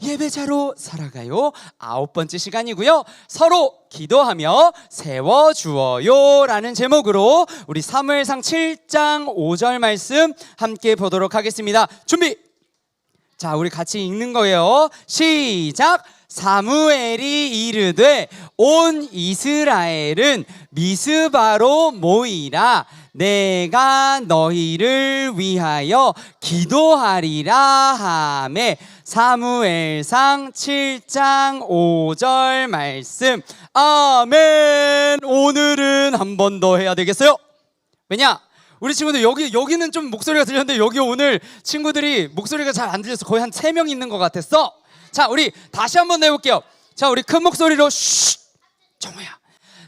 예배자로 살아가요. 9번째 시간이고요. 서로 기도하며 세워주어요 라는 제목으로 우리 사무엘상 7장 5절 말씀 함께 보도록 하겠습니다. 준비! 자, 우리 같이 읽는 거예요. 시작! 사무엘이 이르되 온 이스라엘은 미스바로 모이라. 내가 너희를 위하여 기도하리라 하매. 사무엘상 7장 5절 말씀. 아멘. 오늘은 한 번 더 해야 되겠어요. 왜냐? 우리 친구들 여기는 좀 목소리가 들렸는데 여기 오늘 친구들이 목소리가 잘 안 들려서 거의 한 3명 있는 것 같았어. 자, 우리 다시 한번 해볼게요. 자, 우리 큰 목소리로 쉿! 정우야.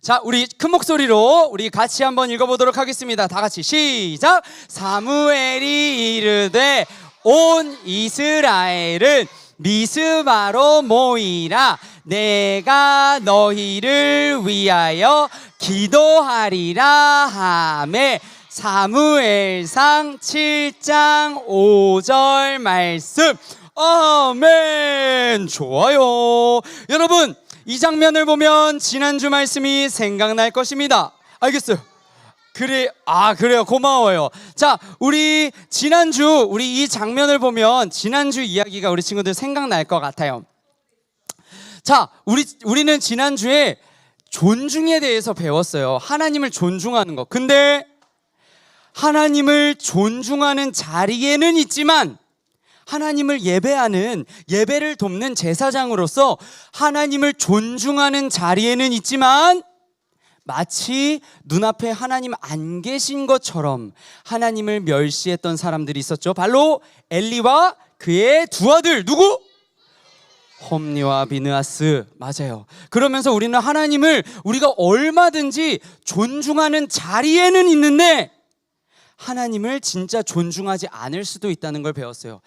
자, 우리 큰 목소리로 우리 같이 한번 읽어보도록 하겠습니다. 다 같이 시작! 사무엘이 이르되 온 이스라엘은 미스바로 모이라. 내가 너희를 위하여 기도하리라 하매. 사무엘상 7장 5절 말씀. 아멘. 좋아요. 여러분, 이 장면을 보면 지난주 말씀이 생각날 것입니다. 알겠어요? 그래요. 고마워요. 자, 우리 지난주 우리 이 장면을 보면 지난주 이야기가 우리 친구들 생각날 것 같아요. 자, 우리는 지난주에 존중에 대해서 배웠어요. 하나님을 존중하는 거. 근데 하나님을 존중하는 자리에는 있지만 하나님을 예배하는, 예배를 돕는 제사장으로서 하나님을 존중하는 자리에는 있지만 마치 눈앞에 하나님 안 계신 것처럼 하나님을 멸시했던 사람들이 있었죠. 바로 엘리와 그의 두 아들. 누구? 홈리와 비느하스. 맞아요. 그러면서 우리는 하나님을 우리가 얼마든지 존중하는 자리에는 있는데 하나님을 진짜 존중하지 않을 수도 있다는 걸 배웠어요.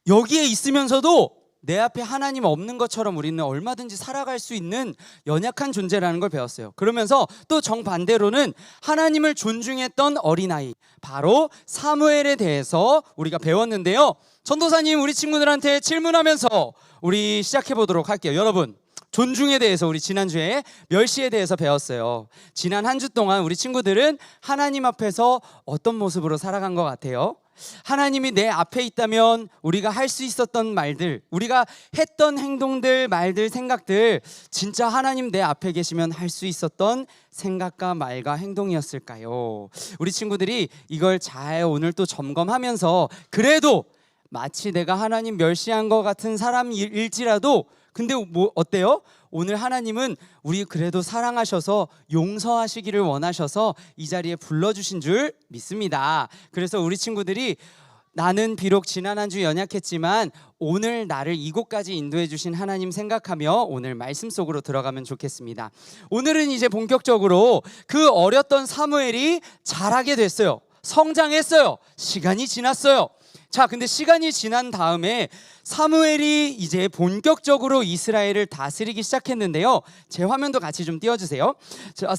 여기에 있으면서도 내 앞에 하나님 없는 것처럼 우리는 얼마든지 살아갈 수 있는 연약한 존재라는 걸 배웠어요. 그러면서 또 정반대로는 하나님을 존중했던 어린아이, 바로 사무엘에 대해서 우리가 배웠는데요. 전도사님, 우리 친구들한테 질문하면서 우리 시작해 보도록 할게요. 여러분, 존중에 대해서 우리 지난주에 멸시에 대해서 배웠어요. 지난 한 주 동안 우리 친구들은 하나님 앞에서 어떤 모습으로 살아간 것 같아요? 하나님이 내 앞에 있다면 우리가 할 수 있었던 말들, 우리가 했던 행동들, 말들, 생각들, 진짜 하나님 내 앞에 계시면 할 수 있었던 생각과 말과 행동이었을까요? 우리 친구들이 이걸 잘 오늘 또 점검하면서 그래도 마치 내가 하나님 멸시한 것 같은 사람일지라도 근데 뭐 어때요? 오늘 하나님은 우리 그래도 사랑하셔서 용서하시기를 원하셔서 이 자리에 불러주신 줄 믿습니다. 그래서 우리 친구들이 나는 비록 지난 한 주 연약했지만 오늘 나를 이곳까지 인도해 주신 하나님 생각하며 오늘 말씀 속으로 들어가면 좋겠습니다. 오늘은 이제 본격적으로 그 어렸던 사무엘이 자라게 됐어요. 성장했어요. 시간이 지났어요. 자, 근데 시간이 지난 다음에 사무엘이 이제 본격적으로 이스라엘을 다스리기 시작했는데요. 제 화면도 같이 좀 띄워주세요.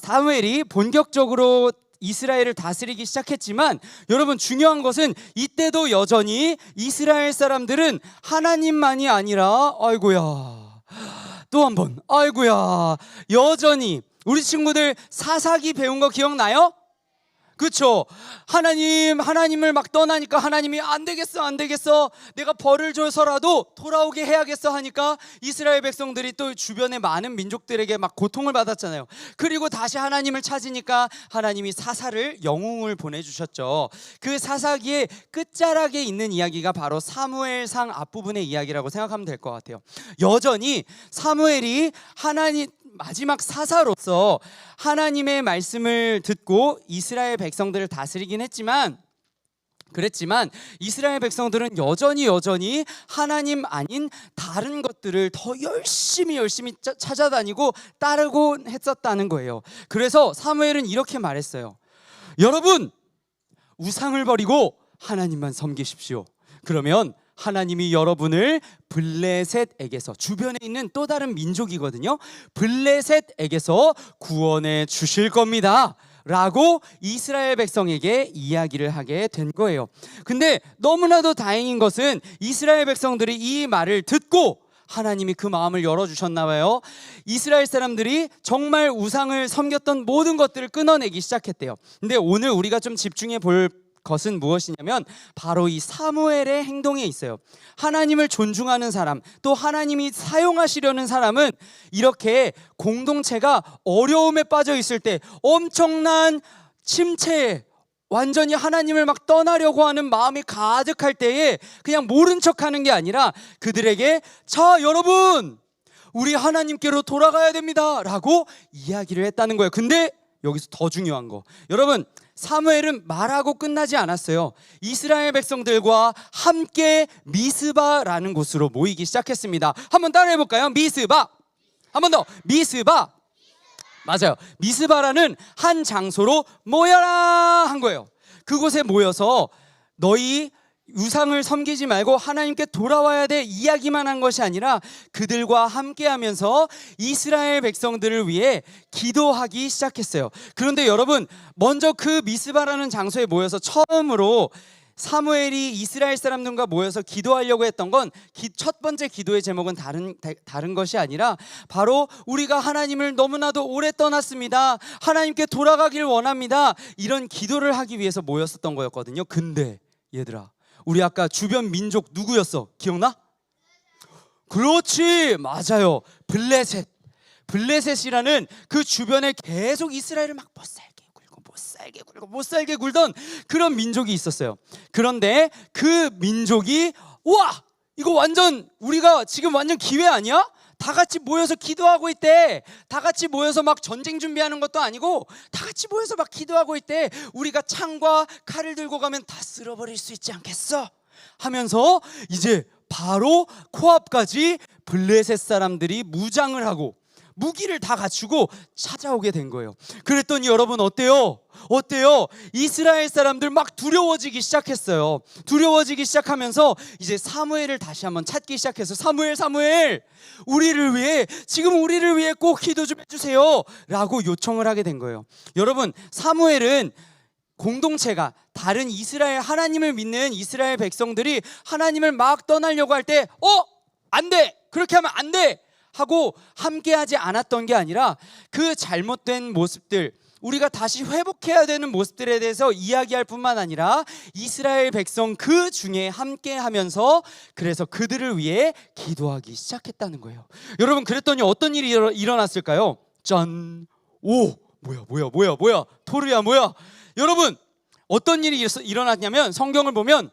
사무엘이 본격적으로 이스라엘을 다스리기 시작했지만 여러분, 중요한 것은 이때도 여전히 이스라엘 사람들은 하나님만이 아니라 또 한 번 여전히 우리 친구들 사사기 배운 거 기억나요? 그렇죠? 하나님을 막 떠나니까 하나님이 안 되겠어 내가 벌을 줘서라도 돌아오게 해야겠어 하니까 이스라엘 백성들이 또 주변의 많은 민족들에게 막 고통을 받았잖아요. 그리고 다시 하나님을 찾으니까 하나님이 사사를, 영웅을 보내주셨죠. 그 사사기의 끝자락에 있는 이야기가 바로 사무엘상 앞부분의 이야기라고 생각하면 될 것 같아요. 여전히 사무엘이 하나님 마지막 사사로서 하나님의 말씀을 듣고 이스라엘 백성들을 다스리긴 그랬지만 이스라엘 백성들은 여전히 하나님 아닌 다른 것들을 더 열심히 찾아다니고 따르고 했었다는 거예요. 그래서 사무엘은 이렇게 말했어요. 여러분, 우상을 버리고 하나님만 섬기십시오. 그러면 하나님이 여러분을 블레셋에게서, 주변에 있는 또 다른 민족이거든요, 블레셋에게서 구원해 주실 겁니다 라고 이스라엘 백성에게 이야기를 하게 된 거예요. 근데 너무나도 다행인 것은 이스라엘 백성들이 이 말을 듣고 하나님이 그 마음을 열어주셨나 봐요. 이스라엘 사람들이 정말 우상을 섬겼던 모든 것들을 끊어내기 시작했대요. 근데 오늘 우리가 좀 집중해 볼 것은 무엇이냐면 바로 이 사무엘의 행동에 있어요. 하나님을 존중하는 사람, 또 하나님이 사용하시려는 사람은 이렇게 공동체가 어려움에 빠져 있을 때, 엄청난 침체에, 완전히 하나님을 막 떠나려고 하는 마음이 가득할 때에 그냥 모른 척하는 게 아니라 그들에게 자 여러분 우리 하나님께로 돌아가야 됩니다 라고 이야기를 했다는 거예요. 근데 여기서 더 중요한 거, 여러분, 사무엘은 말하고 끝나지 않았어요. 이스라엘 백성들과 함께 미스바라는 곳으로 모이기 시작했습니다. 한번 따라해 볼까요? 미스바. 한 번 더. 미스바. 맞아요. 미스바라는 한 장소로 모여라 한 거예요. 그곳에 모여서 너희 우상을 섬기지 말고 하나님께 돌아와야 돼 이야기만 한 것이 아니라 그들과 함께하면서 이스라엘 백성들을 위해 기도하기 시작했어요. 그런데 여러분, 먼저 그 미스바라는 장소에 모여서 처음으로 사무엘이 이스라엘 사람들과 모여서 기도하려고 했던 건 첫 번째 기도의 제목은 다른 것이 아니라 바로 우리가 하나님을 너무나도 오래 떠났습니다, 하나님께 돌아가길 원합니다, 이런 기도를 하기 위해서 모였었던 거였거든요. 근데 얘들아, 우리 아까 주변 민족 누구였어? 기억나? 그렇지, 맞아요. 블레셋이라는 그 주변에 계속 이스라엘을 막 못 살게 굴던 그런 민족이 있었어요. 그런데 그 민족이 와, 이거 완전 우리가 지금 완전 기회 아니야? 다 같이 모여서 기도하고 있대. 다 같이 모여서 막 전쟁 준비하는 것도 아니고 다 같이 모여서 막 기도하고 있대. 우리가 창과 칼을 들고 가면 다 쓸어버릴 수 있지 않겠어? 하면서 이제 바로 코앞까지 블레셋 사람들이 무장을 하고 무기를 다 갖추고 찾아오게 된 거예요. 그랬더니 여러분 어때요? 이스라엘 사람들 막 두려워지기 시작했어요. 두려워지기 시작하면서 이제 사무엘을 다시 한번 찾기 시작해서 사무엘, 우리를 위해 꼭 기도 좀 해주세요 라고 요청을 하게 된 거예요. 여러분, 사무엘은 공동체가 다른 이스라엘, 하나님을 믿는 이스라엘 백성들이 하나님을 막 떠나려고 할 때 안 돼! 그렇게 하면 안 돼! 하고 함께하지 않았던 게 아니라 그 잘못된 모습들, 우리가 다시 회복해야 되는 모습들에 대해서 이야기할 뿐만 아니라 이스라엘 백성 그 중에 함께하면서 그래서 그들을 위해 기도하기 시작했다는 거예요. 여러분, 그랬더니 어떤 일이 일어났을까요? 짠! 오! 뭐야? 토르야 뭐야? 여러분, 어떤 일이 일어났냐면 성경을 보면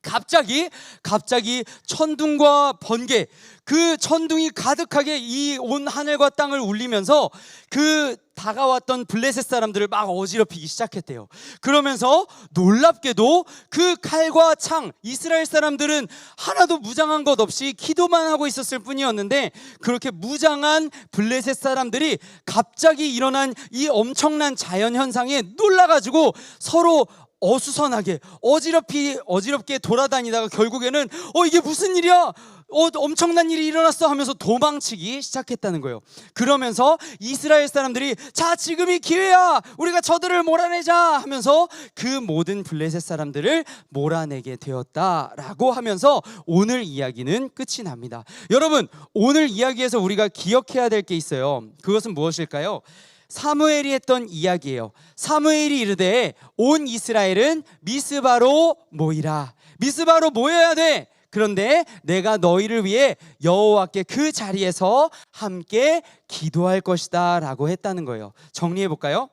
갑자기 천둥과 번개, 그 천둥이 가득하게 이 온 하늘과 땅을 울리면서 그 다가왔던 블레셋 사람들을 막 어지럽히기 시작했대요. 그러면서 놀랍게도 그 칼과 창, 이스라엘 사람들은 하나도 무장한 것 없이 기도만 하고 있었을 뿐이었는데 그렇게 무장한 블레셋 사람들이 갑자기 일어난 이 엄청난 자연 현상에 놀라가지고 서로 어수선하게 어지럽게 돌아다니다가 결국에는 이게 무슨 일이야? 엄청난 일이 일어났어 하면서 도망치기 시작했다는 거예요. 그러면서 이스라엘 사람들이 자, 지금이 기회야, 우리가 저들을 몰아내자 하면서 그 모든 블레셋 사람들을 몰아내게 되었다라고 하면서 오늘 이야기는 끝이 납니다. 여러분, 오늘 이야기에서 우리가 기억해야 될 게 있어요. 그것은 무엇일까요? 사무엘이 했던 이야기예요. 사무엘이 이르되 온 이스라엘은 미스바로 모이라. 미스바로 모여야 돼. 그런데 내가 너희를 위해 여호와께 그 자리에서 함께 기도할 것이다 라고 했다는 거예요. 정리해 볼까요?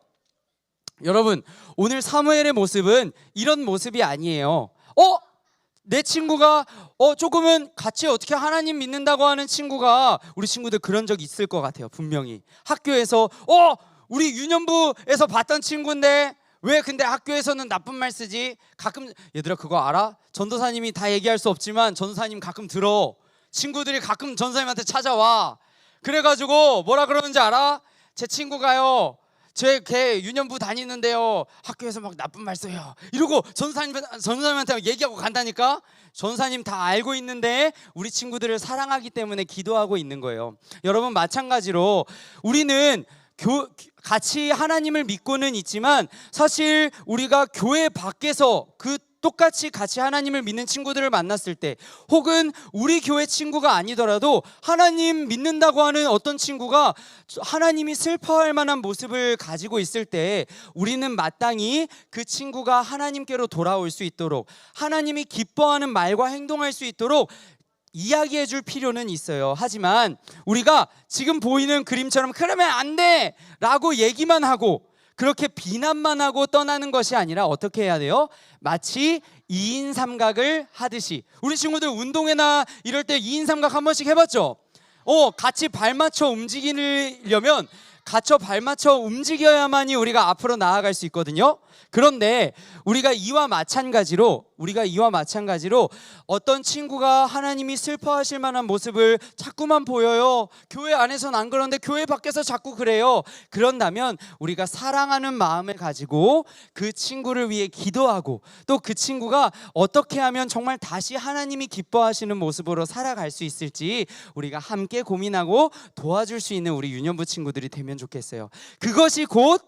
여러분, 오늘 사무엘의 모습은 이런 모습이 아니에요. 내 친구가 조금은 같이 어떻게 하나님 믿는다고 하는 친구가, 우리 친구들 그런 적 있을 것 같아요. 분명히 학교에서 우리 유년부에서 봤던 친구인데 왜 근데 학교에서는 나쁜 말 쓰지? 가끔, 얘들아 그거 알아? 전도사님이 다 얘기할 수 없지만 전도사님 가끔 들어. 친구들이 가끔 전도사님한테 찾아와. 그래가지고 뭐라 그러는지 알아? 제 친구가요, 걔 유년부 다니는데요, 학교에서 막 나쁜 말 써요 이러고 전도사님한테 얘기하고 간다니까. 전도사님 다 알고 있는데 우리 친구들을 사랑하기 때문에 기도하고 있는 거예요. 여러분, 마찬가지로 우리는 같이 하나님을 믿고는 있지만 사실 우리가 교회 밖에서 그 똑같이 같이 하나님을 믿는 친구들을 만났을 때, 혹은 우리 교회 친구가 아니더라도 하나님 믿는다고 하는 어떤 친구가 하나님이 슬퍼할 만한 모습을 가지고 있을 때, 우리는 마땅히 그 친구가 하나님께로 돌아올 수 있도록, 하나님이 기뻐하는 말과 행동할 수 있도록 이야기해 줄 필요는 있어요. 하지만 우리가 지금 보이는 그림처럼 그러면 안 돼! 라고 얘기만 하고 그렇게 비난만 하고 떠나는 것이 아니라 어떻게 해야 돼요? 마치 2인 삼각을 하듯이. 우리 친구들 운동회나 이럴 때 2인 삼각 한 번씩 해봤죠? 같이 발 맞춰 움직이려면 같이 발 맞춰 움직여야만이 우리가 앞으로 나아갈 수 있거든요. 그런데 우리가 이와 마찬가지로 어떤 친구가 하나님이 슬퍼하실 만한 모습을 자꾸만 보여요. 교회 안에서는 안 그러는데 교회 밖에서 자꾸 그래요. 그런다면 우리가 사랑하는 마음을 가지고 그 친구를 위해 기도하고, 또 그 친구가 어떻게 하면 정말 다시 하나님이 기뻐하시는 모습으로 살아갈 수 있을지 우리가 함께 고민하고 도와줄 수 있는 우리 유년부 친구들이 되면 좋겠어요. 그것이 곧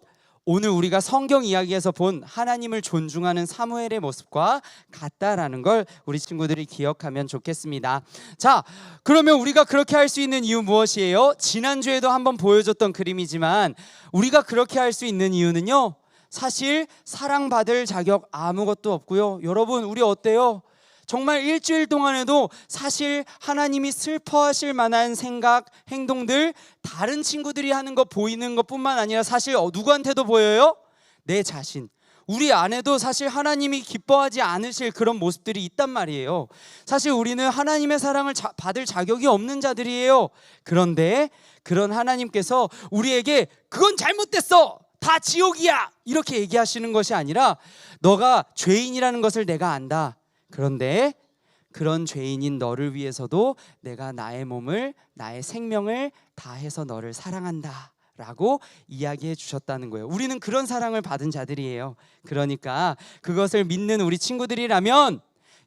오늘 우리가 성경 이야기에서 본 하나님을 존중하는 사무엘의 모습과 같다라는 걸 우리 친구들이 기억하면 좋겠습니다. 자, 그러면 우리가 그렇게 할 수 있는 이유 무엇이에요? 지난주에도 한번 보여줬던 그림이지만 우리가 그렇게 할 수 있는 이유는요, 사실 사랑받을 자격 아무것도 없고요. 여러분, 우리 어때요? 정말 일주일 동안에도 사실 하나님이 슬퍼하실 만한 생각, 행동들 다른 친구들이 하는 거 보이는 것뿐만 아니라 사실 누구한테도 보여요? 내 자신, 우리 안에도 사실 하나님이 기뻐하지 않으실 그런 모습들이 있단 말이에요. 사실 우리는 하나님의 사랑을 받을 자격이 없는 자들이에요. 그런데 그런 하나님께서 우리에게 그건 잘못됐어, 다 지옥이야, 이렇게 얘기하시는 것이 아니라 너가 죄인이라는 것을 내가 안다. 그런데 그런 죄인인 너를 위해서도 내가 나의 몸을, 나의 생명을 다해서 너를 사랑한다 라고 이야기해 주셨다는 거예요. 우리는 그런 사랑을 받은 자들이에요. 그러니까 그것을 믿는 우리 친구들이라면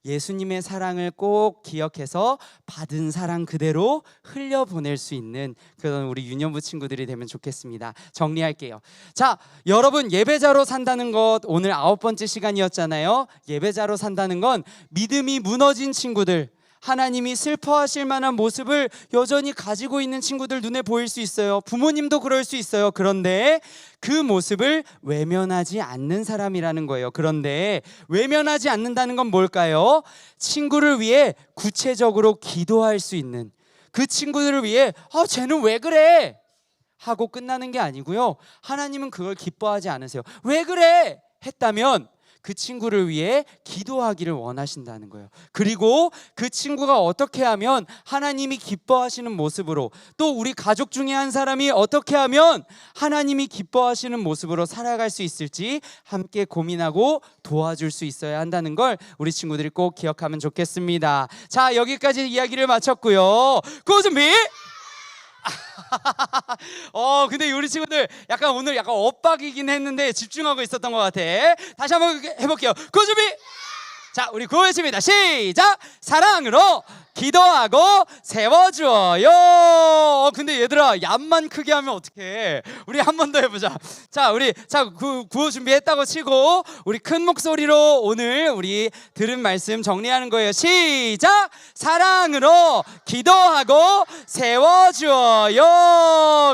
예수님의 사랑을 꼭 기억해서 받은 사랑 그대로 흘려보낼 수 있는 그런 우리 유년부 친구들이 되면 좋겠습니다. 정리할게요. 자, 여러분, 예배자로 산다는 것 오늘 9번째 시간이었잖아요. 예배자로 산다는 건 믿음이 무너진 친구들, 하나님이 슬퍼하실 만한 모습을 여전히 가지고 있는 친구들 눈에 보일 수 있어요. 부모님도 그럴 수 있어요. 그런데 그 모습을 외면하지 않는 사람이라는 거예요. 그런데 외면하지 않는다는 건 뭘까요? 친구를 위해 구체적으로 기도할 수 있는, 그 친구들을 위해 쟤는 왜 그래? 하고 끝나는 게 아니고요. 하나님은 그걸 기뻐하지 않으세요. 왜 그래? 했다면 그 친구를 위해 기도하기를 원하신다는 거예요. 그리고 그 친구가 어떻게 하면 하나님이 기뻐하시는 모습으로, 또 우리 가족 중에 한 사람이 어떻게 하면 하나님이 기뻐하시는 모습으로 살아갈 수 있을지 함께 고민하고 도와줄 수 있어야 한다는 걸 우리 친구들이 꼭 기억하면 좋겠습니다. 자, 여기까지 이야기를 마쳤고요. 고준비! 근데 우리 친구들 약간 오늘 약간 엇박이긴 했는데 집중하고 있었던 것 같아. 다시 한번 해볼게요. 그 준비. 자, 우리 구호했습니다. 시작. 사랑으로 기도하고 세워주어요. 근데 얘들아, 얌만 크게 하면 어떡해. 우리 한 번 더 해보자. 자, 우리 구호 준비했다고 치고 우리 큰 목소리로 오늘 우리 들은 말씀 정리하는 거예요. 시작. 사랑으로 기도하고 세워주어요.